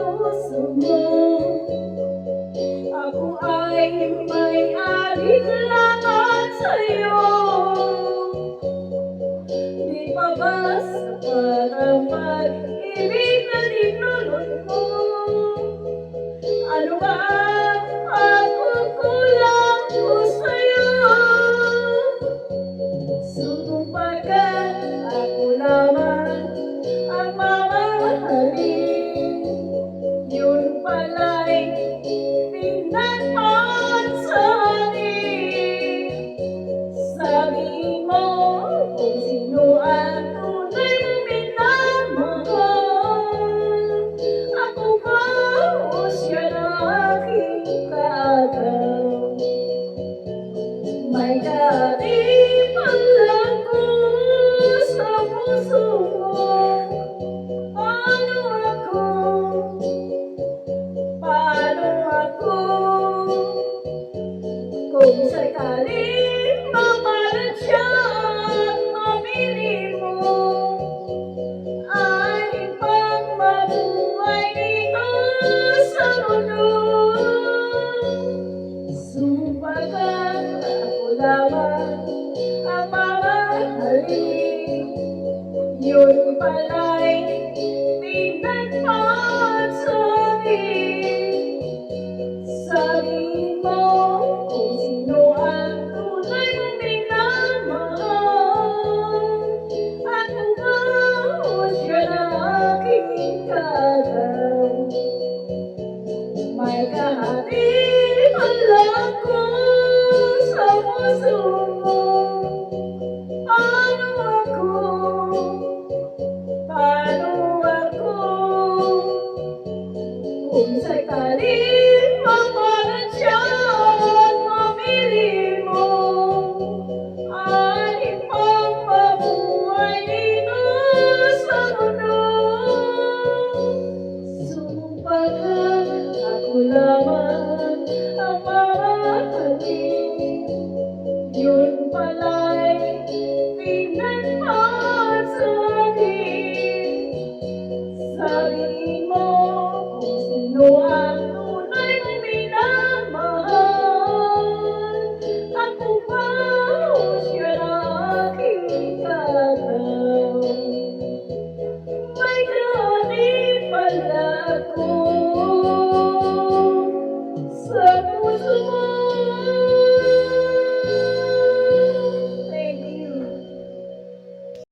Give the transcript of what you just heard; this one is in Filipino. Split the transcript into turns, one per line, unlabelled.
puso mo. Ako ay may alinlangan sa'yo. Di pa ba sapat ang pag-ibig na dinulot mo? Ano ba ang kukulang ko sa'yo? Sapagkat ako lamang ang mamahalin, yun pala'y pinagpansangin. Sabihin mo kung sino ang tunay mong minamahal. Ako ba o siya na aking kaagaw? May katipan lang ko sa puso mo. Paano ako? Paano ako? Kung sakaling mamalat siya at mapili mo, alin pang mabuhay dito sa mundo? Sapagkat ako lamang ang mamahalin, yun pala'y pinagpansangin. Sabihin mo kung sino ang tunay mong minamahal. Ako ba o siya na aking kaagaw? May kahatipan lang ko sa puso mo. Paano ako? Paano ako? Kung sakaling mamalat siya at mapili mo, alin pang mabuhay dito sa mundo? Sapagkat ako lamang ang mamahalin, yun pala'y pinagpansangin. Sabihin mo kung sino ang tunay mong minamahal. Ako ba o siya na aking kaagaw? May katipan lang ako